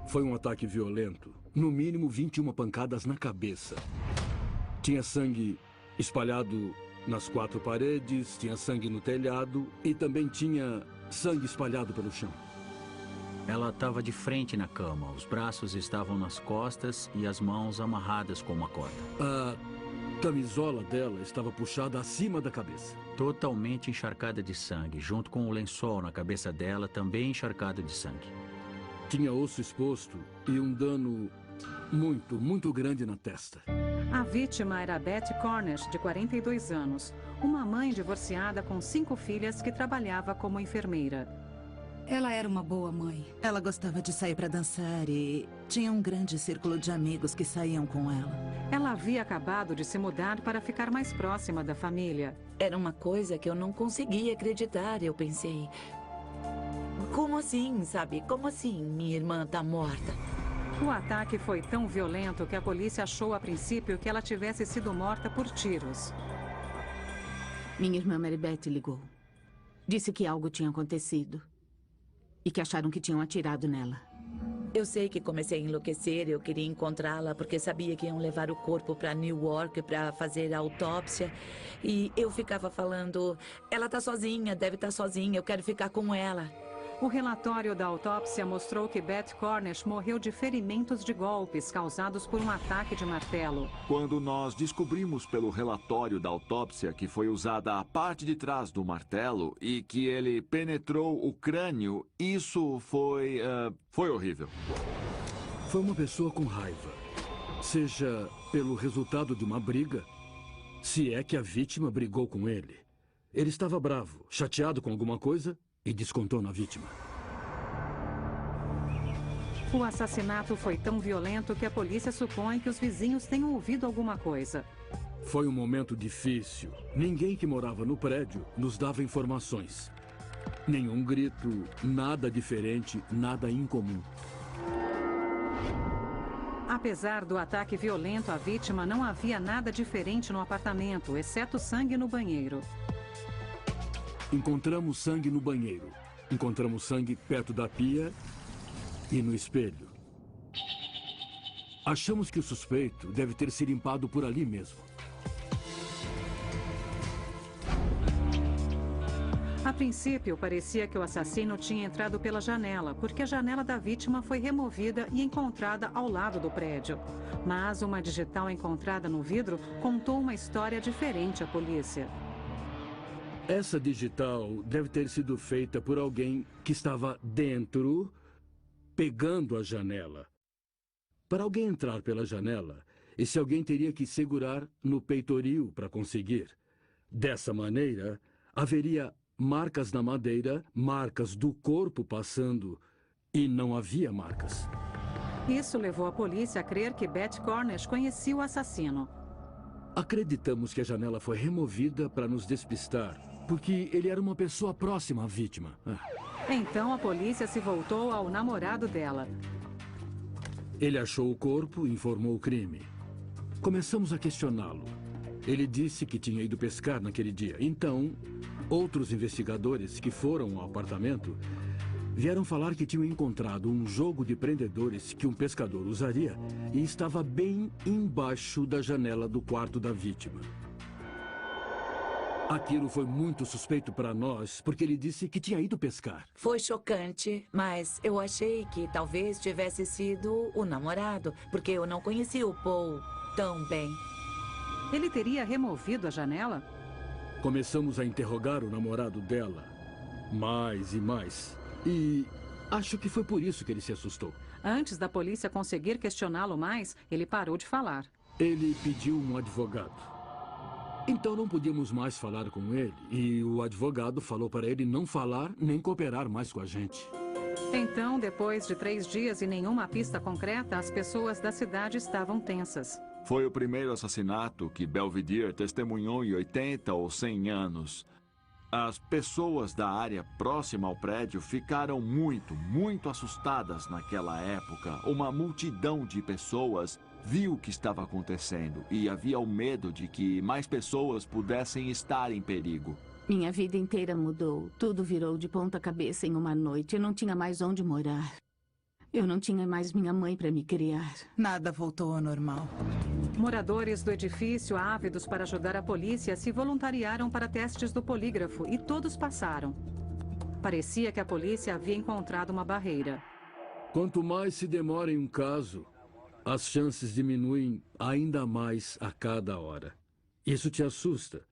Foi um ataque violento. No mínimo 21 pancadas na cabeça. Tinha sangue espalhado nas 4 paredes, tinha sangue no telhado e também tinha sangue espalhado pelo chão. Ela estava de frente na cama. Os braços estavam nas costas e as mãos amarradas com uma corda. A camisola dela estava puxada acima da cabeça. Totalmente encharcada de sangue, junto com o lençol na cabeça dela, também encharcado de sangue. Tinha osso exposto e um dano muito grande na testa. A vítima era Betty Cornish, de 42 anos, uma mãe divorciada com 5 filhas que trabalhava como enfermeira. Ela era uma boa mãe. Ela gostava de sair para dançar e tinha um grande círculo de amigos que saíam com ela. Ela havia acabado de se mudar para ficar mais próxima da família. Era uma coisa que eu não conseguia acreditar. Eu pensei, como assim, sabe? Como assim minha irmã tá morta? O ataque foi tão violento que a polícia achou a princípio que ela tivesse sido morta por tiros. Minha irmã Marybeth ligou. Disse que algo tinha acontecido. E que acharam que tinham atirado nela. Eu sei que comecei a enlouquecer, eu queria encontrá-la porque sabia que iam levar o corpo para Newark para fazer a autópsia. E eu ficava falando, ela tá sozinha, deve estar sozinha, eu quero ficar com ela. O relatório da autópsia mostrou que Betty Cornish morreu de ferimentos de golpes causados por um ataque de martelo. Quando nós descobrimos pelo relatório da autópsia que foi usada a parte de trás do martelo e que ele penetrou o crânio, isso foi horrível. Foi uma pessoa com raiva. Seja pelo resultado de uma briga, se é que a vítima brigou com ele. Ele estava bravo, chateado com alguma coisa e descontou na vítima. O assassinato foi tão violento que a polícia supõe que os vizinhos tenham ouvido alguma coisa. Foi um momento difícil. Ninguém que morava no prédio nos dava informações. Nenhum grito, nada diferente, nada incomum. Apesar do ataque violento à vítima, não havia nada diferente no apartamento, exceto sangue no banheiro. Encontramos sangue no banheiro. Encontramos sangue perto da pia e no espelho. Achamos que o suspeito deve ter se limpado por ali mesmo. A princípio, parecia que o assassino tinha entrado pela janela, porque a janela da vítima foi removida e encontrada ao lado do prédio. Mas uma digital encontrada no vidro contou uma história diferente à polícia. Essa digital deve ter sido feita por alguém que estava dentro, pegando a janela. Para alguém entrar pela janela, esse alguém teria que segurar no peitoril para conseguir. Dessa maneira, haveria marcas na madeira, marcas do corpo passando, e não havia marcas. Isso levou a polícia a crer que Betty Cornish conhecia o assassino. Acreditamos que a janela foi removida para nos despistar, porque ele era uma pessoa próxima à vítima. Então a polícia se voltou ao namorado dela. Ele achou o corpo e informou o crime. Começamos a questioná-lo. Ele disse que tinha ido pescar naquele dia. Então, outros investigadores que foram ao apartamento vieram falar que tinham encontrado um jogo de prendedores que um pescador usaria e estava bem embaixo da janela do quarto da vítima. Aquilo foi muito suspeito para nós, porque ele disse que tinha ido pescar. Foi chocante, mas eu achei que talvez tivesse sido o namorado, porque eu não conhecia o Paul tão bem. Ele teria removido a janela? Começamos a interrogar o namorado dela, mais e mais. E acho que foi por isso que ele se assustou. Antes da polícia conseguir questioná-lo mais, ele parou de falar. Ele pediu um advogado. Então não podíamos mais falar com ele. E o advogado falou para ele não falar nem cooperar mais com a gente. Então, depois de 3 dias e nenhuma pista concreta, as pessoas da cidade estavam tensas. Foi o primeiro assassinato que Belvedere testemunhou em 80 ou 100 anos. As pessoas da área próxima ao prédio ficaram muito assustadas naquela época. Uma multidão de pessoas viu o que estava acontecendo e havia o medo de que mais pessoas pudessem estar em perigo. Minha vida inteira mudou. Tudo virou de ponta cabeça em uma noite. Eu não tinha mais onde morar. Eu não tinha mais minha mãe para me criar. Nada voltou ao normal. Moradores do edifício, ávidos para ajudar a polícia, se voluntariaram para testes do polígrafo e todos passaram. Parecia que a polícia havia encontrado uma barreira. Quanto mais se demora em um caso, as chances diminuem ainda mais a cada hora. Isso te assusta.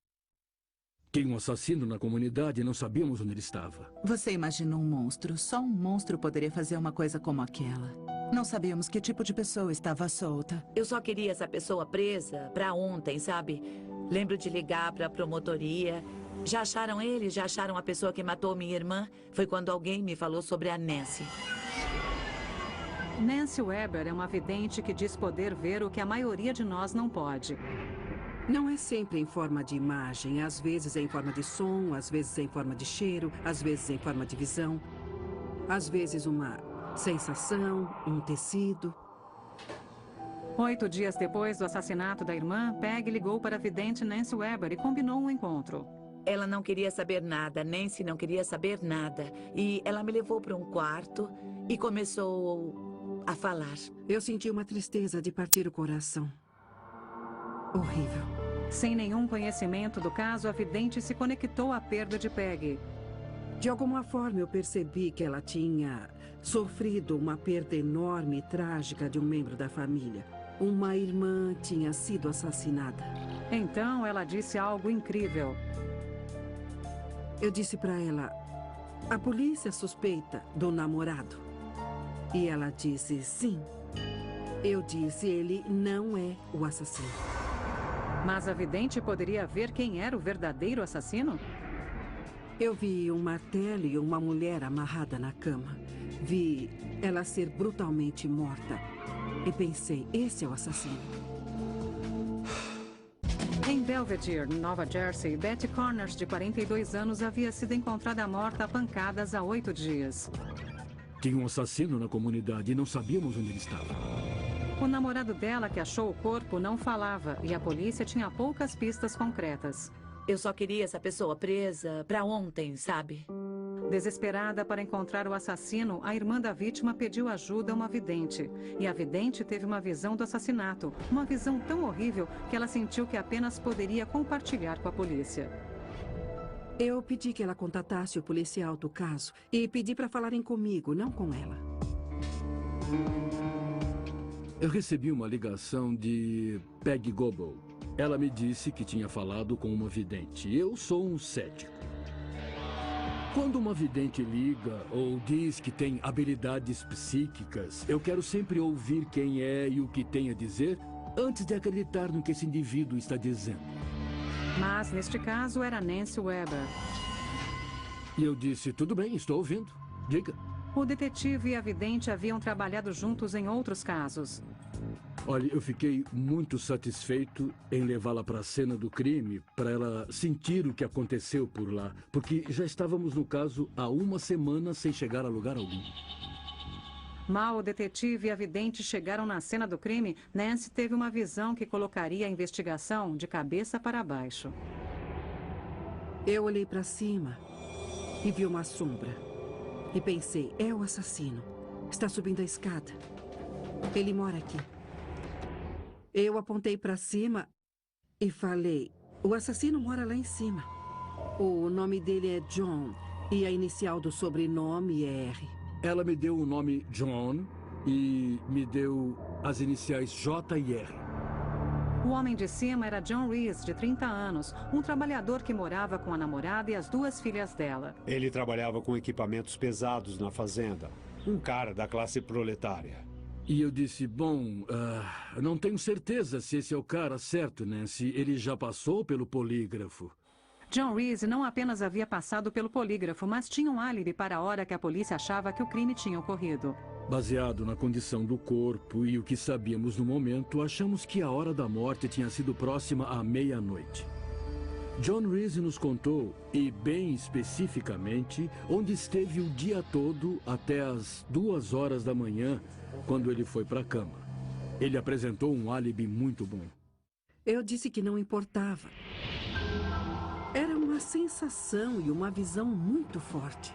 Tinha um assassino na comunidade e não sabíamos onde ele estava. Você imaginou um monstro. Só um monstro poderia fazer uma coisa como aquela. Não sabíamos que tipo de pessoa estava solta. Eu só queria essa pessoa presa pra ontem, sabe? Lembro de ligar pra promotoria. Já acharam ele? Já acharam a pessoa que matou minha irmã? Foi quando alguém me falou sobre a Nancy. Nancy Weber é uma vidente que diz poder ver o que a maioria de nós não pode. Não é sempre em forma de imagem. Às vezes é em forma de som, às vezes é em forma de cheiro, às vezes é em forma de visão. Às vezes uma sensação, um tecido. 8 dias depois do assassinato da irmã, Peg ligou para a vidente Nancy Weber e combinou um encontro. Ela não queria saber nada, Nancy não queria saber nada. E ela me levou para um quarto e começou a falar. Eu senti uma tristeza de partir o coração. Horrível. Sem nenhum conhecimento do caso, a vidente se conectou à perda de Peg. De alguma forma, eu percebi que ela tinha sofrido uma perda enorme e trágica de um membro da família. Uma irmã tinha sido assassinada. Então, ela disse algo incrível. Eu disse para ela, a polícia suspeita do namorado. E ela disse, sim. Eu disse, ele não é o assassino. Mas a vidente poderia ver quem era o verdadeiro assassino? Eu vi um martelo e uma mulher amarrada na cama. Vi ela ser brutalmente morta. E pensei, esse é o assassino. Em Belvedere, Nova Jersey, Betty Connors, de 42 anos, havia sido encontrada morta a pancadas há 8 dias. Tinha um assassino na comunidade e não sabíamos onde ele estava. O namorado dela, que achou o corpo, não falava e a polícia tinha poucas pistas concretas. Eu só queria essa pessoa presa pra ontem, sabe? Desesperada para encontrar o assassino, a irmã da vítima pediu ajuda a uma vidente. E a vidente teve uma visão do assassinato. Uma visão tão horrível que ela sentiu que apenas poderia compartilhar com a polícia. Eu pedi que ela contatasse o policial do caso e pedi para falarem comigo, não com ela. Eu recebi uma ligação de Peg Goble. Ela me disse que tinha falado com uma vidente. Eu sou um cético. Quando uma vidente liga ou diz que tem habilidades psíquicas, eu quero sempre ouvir quem é e o que tem a dizer antes de acreditar no que esse indivíduo está dizendo. Mas, neste caso, era Nancy Weber. E eu disse, tudo bem, estou ouvindo. Diga. O detetive e a vidente haviam trabalhado juntos em outros casos. Olha, eu fiquei muito satisfeito em levá-la para a cena do crime, para ela sentir o que aconteceu por lá, porque já estávamos no caso há 1 semana sem chegar a lugar algum. Mal o detetive e a vidente chegaram na cena do crime, Nancy teve uma visão que colocaria a investigação de cabeça para baixo. Eu olhei para cima e vi uma sombra. E pensei, é o assassino. Está subindo a escada. Ele mora aqui. Eu apontei para cima e falei, o assassino mora lá em cima. O nome dele é John e a inicial do sobrenome é R. Ela me deu o nome John e me deu as iniciais J e R. O homem de cima era John Reese, de 30 anos, um trabalhador que morava com a namorada e as 2 filhas dela. Ele trabalhava com equipamentos pesados na fazenda. Um cara da classe proletária. E eu disse, bom, não tenho certeza se esse é o cara certo, Nancy. Ele já passou pelo polígrafo. John Reese não apenas havia passado pelo polígrafo, mas tinha um álibi para a hora que a polícia achava que o crime tinha ocorrido. Baseado na condição do corpo e o que sabíamos no momento, achamos que a hora da morte tinha sido próxima à meia-noite. John Reese nos contou, e bem especificamente, onde esteve o dia todo até as 2 horas da manhã, quando ele foi para a cama. Ele apresentou um álibi muito bom. Eu disse que não importava. Era uma sensação e uma visão muito forte.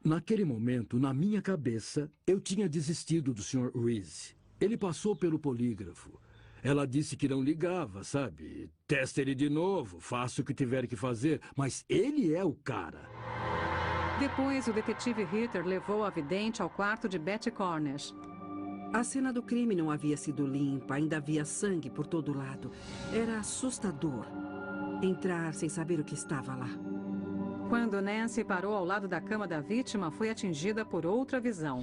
Naquele momento, na minha cabeça, eu tinha desistido do Sr. Reese. Ele passou pelo polígrafo. Ela disse que não ligava, sabe? Testa ele de novo, faça o que tiver que fazer, mas ele é o cara. Depois, o detetive Ritter levou a vidente ao quarto de Betty Cornish. A cena do crime não havia sido limpa, ainda havia sangue por todo lado. Era assustador entrar sem saber o que estava lá. Quando Nancy parou ao lado da cama da vítima, foi atingida por outra visão.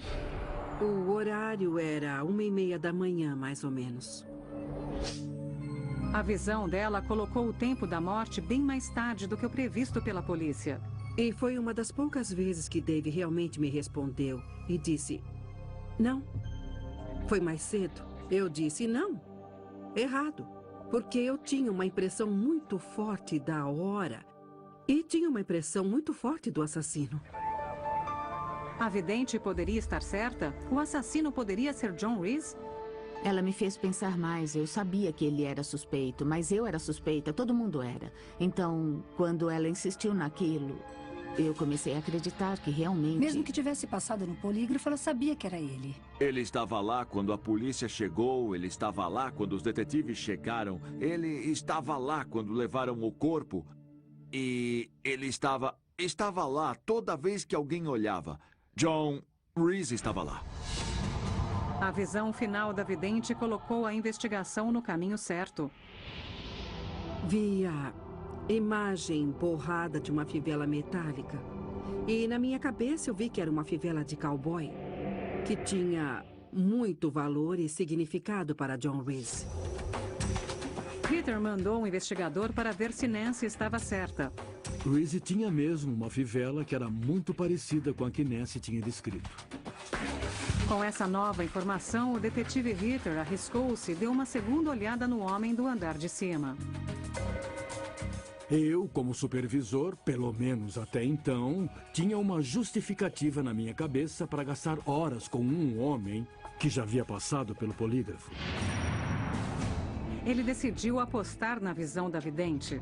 O horário era 1h30 da manhã, mais ou menos. A visão dela colocou o tempo da morte bem mais tarde do que o previsto pela polícia. E foi uma das poucas vezes que Dave realmente me respondeu e disse, não. Foi mais cedo. Eu disse, não. Errado. Porque eu tinha uma impressão muito forte da hora e tinha uma impressão muito forte do assassino. A vidente poderia estar certa? O assassino poderia ser John Reese? Ela me fez pensar mais. Eu sabia que ele era suspeito, mas eu era suspeita, todo mundo era. Então, quando ela insistiu naquilo, eu comecei a acreditar que realmente... Mesmo que tivesse passado no polígrafo, ela sabia que era ele. Ele estava lá quando a polícia chegou, ele estava lá quando os detetives chegaram, ele estava lá quando levaram o corpo e ele estava lá toda vez que alguém olhava. John Reese estava lá. A visão final da vidente colocou a investigação no caminho certo. Vi a imagem borrada de uma fivela metálica. E na minha cabeça eu vi que era uma fivela de cowboy, que tinha muito valor e significado para John Reese. Peter mandou um investigador para ver se Nancy estava certa. Reese tinha mesmo uma fivela que era muito parecida com a que Nancy tinha descrito. Com essa nova informação, o detetive Ritter arriscou-se e deu uma segunda olhada no homem do andar de cima. Eu, como supervisor, pelo menos até então, tinha uma justificativa na minha cabeça para gastar horas com um homem que já havia passado pelo polígrafo. Ele decidiu apostar na visão da vidente.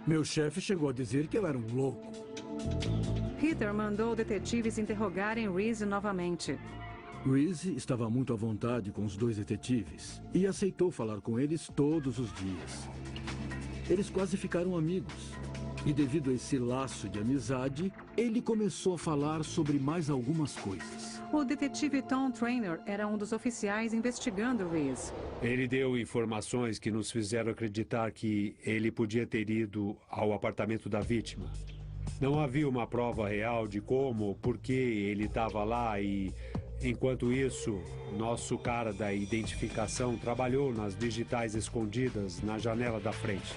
Meu chefe chegou a dizer que eu era um louco. Peter mandou detetives interrogarem Reese novamente. Reese estava muito à vontade com os dois detetives e aceitou falar com eles todos os dias. Eles quase ficaram amigos. E devido a esse laço de amizade, ele começou a falar sobre mais algumas coisas. O detetive Tom Traynor era um dos oficiais investigando Reese. Ele deu informações que nos fizeram acreditar que ele podia ter ido ao apartamento da vítima. Não havia uma prova real de como ou por que ele estava lá e, enquanto isso, nosso cara da identificação trabalhou nas digitais escondidas na janela da frente.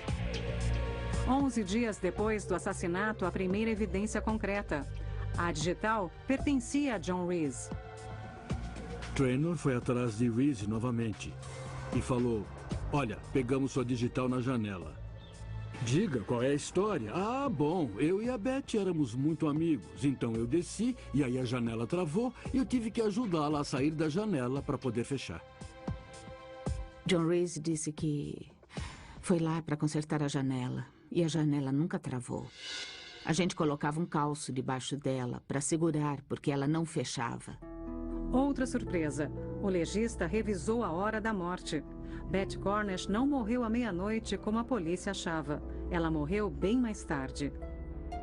11 dias depois do assassinato, a primeira evidência concreta. A digital pertencia a John Reese. Traynor foi atrás de Reese novamente e falou, olha, pegamos sua digital na janela. Diga, qual é a história? Ah, bom, eu e a Betty éramos muito amigos, então eu desci e aí a janela travou e eu tive que ajudá-la a sair da janela para poder fechar. John Reese disse que foi lá para consertar a janela e a janela nunca travou. A gente colocava um calço debaixo dela para segurar porque ela não fechava. Outra surpresa. O legista revisou a hora da morte. Betty Cornish não morreu à meia-noite como a polícia achava. Ela morreu bem mais tarde.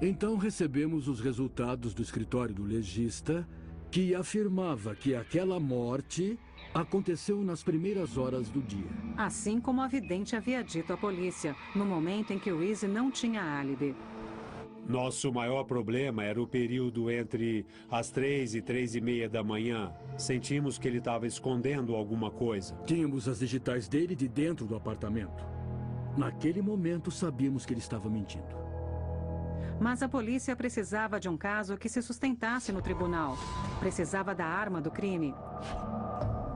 Então recebemos os resultados do escritório do legista, que afirmava que aquela morte aconteceu nas primeiras horas do dia. Assim como a vidente havia dito à polícia, no momento em que Reese não tinha álibi. Nosso maior problema era o período entre as 3 e 3h30 da manhã. Sentimos que ele estava escondendo alguma coisa. Tínhamos as digitais dele de dentro do apartamento. Naquele momento, sabíamos que ele estava mentindo. Mas a polícia precisava de um caso que se sustentasse no tribunal. Precisava da arma do crime.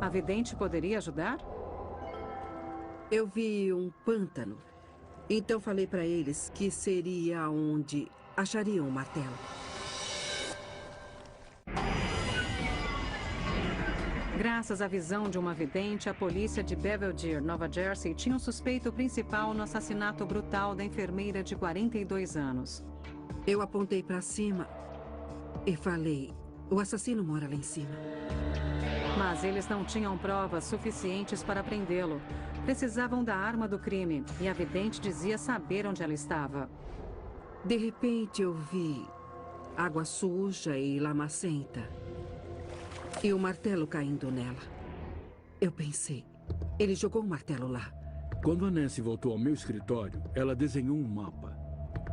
A vidente poderia ajudar? Eu vi um pântano. Então falei para eles que seria onde achariam o martelo. Graças à visão de uma vidente, a polícia de Belvedere, Nova Jersey, tinha um suspeito principal no assassinato brutal da enfermeira de 42 anos. Eu apontei para cima e falei, o assassino mora lá em cima. Mas eles não tinham provas suficientes para prendê-lo. Precisavam da arma do crime e a vidente dizia saber onde ela estava. De repente eu vi água suja e lamacenta e o martelo caindo nela. Eu pensei, ele jogou o martelo lá. Quando a Nancy voltou ao meu escritório, ela desenhou um mapa.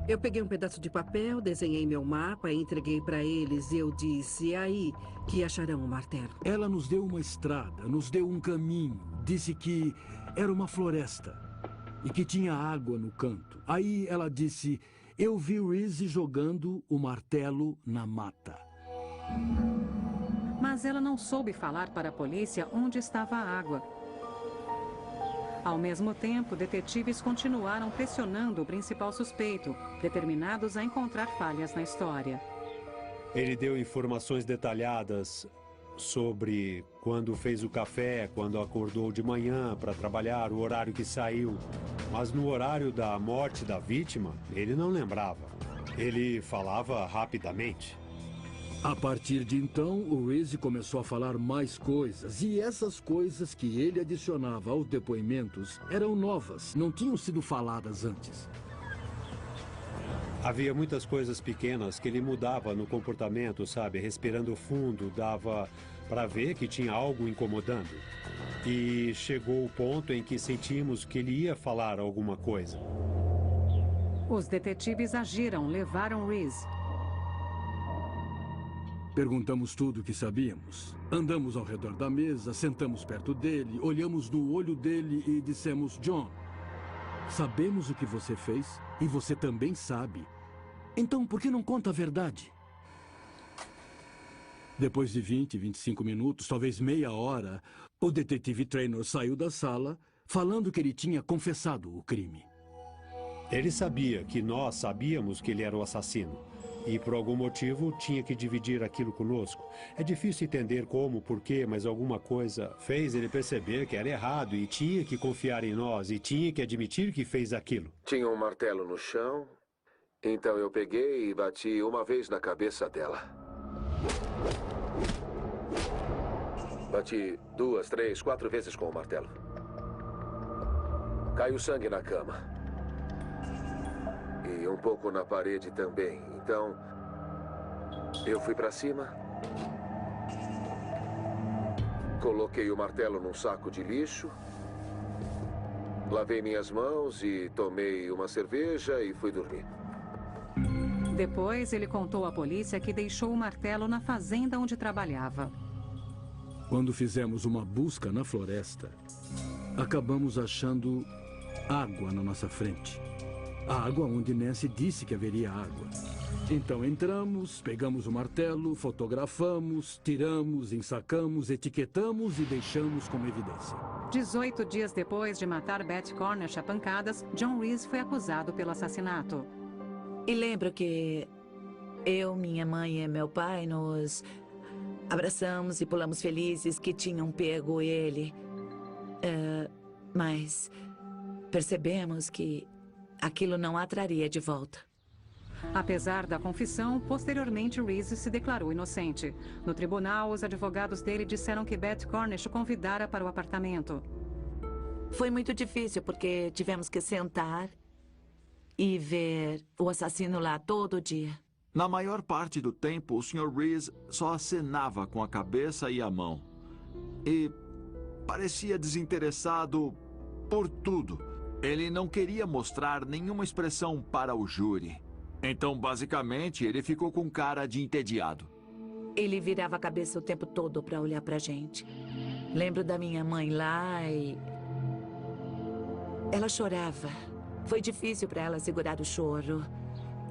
Eu peguei um pedaço de papel, desenhei meu mapa e entreguei para eles. E eu disse, aí que acharão o martelo. Ela nos deu uma estrada, nos deu um caminho. Disse que era uma floresta e que tinha água no canto. Aí ela disse, eu vi Reese jogando o martelo na mata. Mas ela não soube falar para a polícia onde estava a água. Ao mesmo tempo, detetives continuaram pressionando o principal suspeito, determinados a encontrar falhas na história. Ele deu informações detalhadas sobre quando fez o café, quando acordou de manhã para trabalhar, o horário que saiu. Mas no horário da morte da vítima, ele não lembrava. Ele falava rapidamente. A partir de então, o Reese começou a falar mais coisas. E essas coisas que ele adicionava aos depoimentos eram novas, não tinham sido faladas antes. Havia muitas coisas pequenas que ele mudava no comportamento, sabe? Respirando fundo, dava para ver que tinha algo incomodando. E chegou o ponto em que sentimos que ele ia falar alguma coisa. Os detetives agiram, levaram Reese. Perguntamos tudo o que sabíamos. Andamos ao redor da mesa, sentamos perto dele, olhamos no olho dele e dissemos, John, sabemos o que você fez e você também sabe. Então, por que não conta a verdade? Depois de 20, 25 minutos, talvez meia hora, o detetive Traynor saiu da sala, falando que ele tinha confessado o crime. Ele sabia que nós sabíamos que ele era o assassino. E por algum motivo tinha que dividir aquilo conosco. É difícil entender como, por quê, mas alguma coisa fez ele perceber que era errado e tinha que confiar em nós e tinha que admitir que fez aquilo. Tinha um martelo no chão, então eu peguei e bati uma vez na cabeça dela. Bati 2, 3, 4 vezes com o martelo. Caiu sangue na cama. E um pouco na parede também. Então, eu fui para cima, coloquei o martelo num saco de lixo, lavei minhas mãos e tomei uma cerveja e fui dormir. Depois, ele contou à polícia que deixou o martelo na fazenda onde trabalhava. Quando fizemos uma busca na floresta, acabamos achando água na nossa frente. A água onde Nancy disse que haveria água. Então entramos, pegamos o martelo, fotografamos, tiramos, ensacamos, etiquetamos e deixamos como evidência. 18 dias depois de matar Beth Cornish a pancadas, John Reese foi acusado pelo assassinato. E lembro que eu, minha mãe e meu pai nos abraçamos e pulamos felizes que tinham pego ele. Mas percebemos que aquilo não a traria de volta. Apesar da confissão, posteriormente Reese se declarou inocente. No tribunal, os advogados dele disseram que Beth Cornish o convidara para o apartamento. Foi muito difícil porque tivemos que sentar e ver o assassino lá todo dia. Na maior parte do tempo, o Sr. Reese só acenava com a cabeça e a mão. E parecia desinteressado por tudo. Ele não queria mostrar nenhuma expressão para o júri. Então, basicamente, ele ficou com cara de entediado. Ele virava a cabeça o tempo todo para olhar pra gente. Lembro da minha mãe lá e... ela chorava. Foi difícil para ela segurar o choro.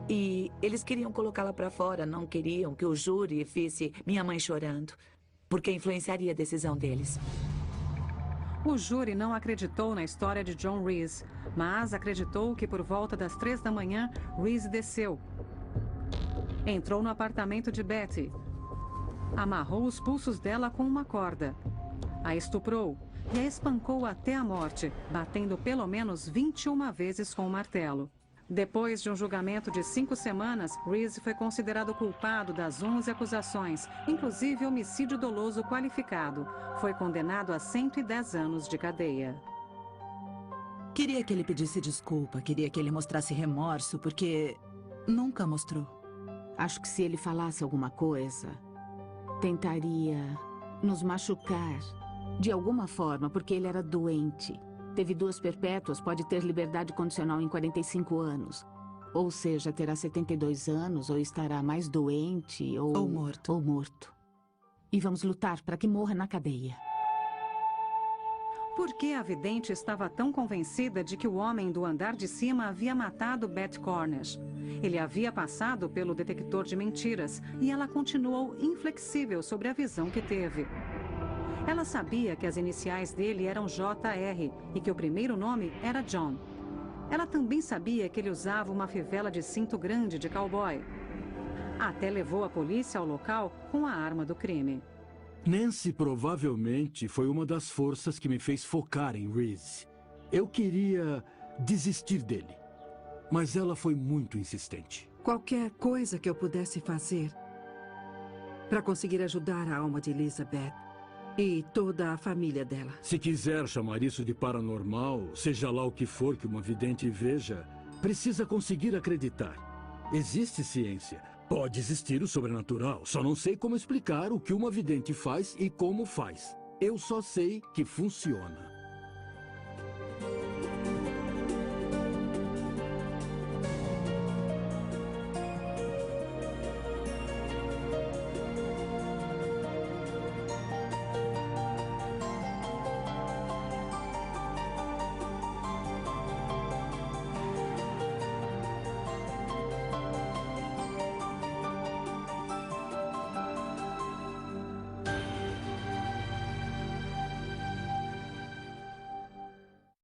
E eles queriam colocá-la para fora, não queriam que o júri visse minha mãe chorando, porque influenciaria a decisão deles. O júri não acreditou na história de John Reese, mas acreditou que por volta das 3 da manhã, Reese desceu. Entrou no apartamento de Betty. Amarrou os pulsos dela com uma corda. A estuprou e a espancou até a morte, batendo pelo menos 21 vezes com o martelo. Depois de um julgamento de 5 semanas, Reese foi considerado culpado das 11 acusações, inclusive homicídio doloso qualificado. Foi condenado a 110 anos de cadeia. Queria que ele pedisse desculpa, queria que ele mostrasse remorso, porque nunca mostrou. Acho que se ele falasse alguma coisa, tentaria nos machucar de alguma forma, porque ele era doente. Teve 2 perpétuas, pode ter liberdade condicional em 45 anos. Ou seja, terá 72 anos, ou estará mais doente, Ou morto. Ou morto. E vamos lutar para que morra na cadeia. Por que a vidente estava tão convencida de que o homem do andar de cima havia matado Beth Cornish? Ele havia passado pelo detector de mentiras e ela continuou inflexível sobre a visão que teve. Ela sabia que as iniciais dele eram JR e que o primeiro nome era John. Ela também sabia que ele usava uma fivela de cinto grande de cowboy. Até levou a polícia ao local com a arma do crime. Nancy provavelmente foi uma das forças que me fez focar em Reese. Eu queria desistir dele, mas ela foi muito insistente. Qualquer coisa que eu pudesse fazer para conseguir ajudar a alma de Elizabeth e toda a família dela. Se quiser chamar isso de paranormal, seja lá o que for que uma vidente veja, precisa conseguir acreditar. Existe ciência. Pode existir o sobrenatural. Só não sei como explicar o que uma vidente faz e como faz. Eu só sei que funciona.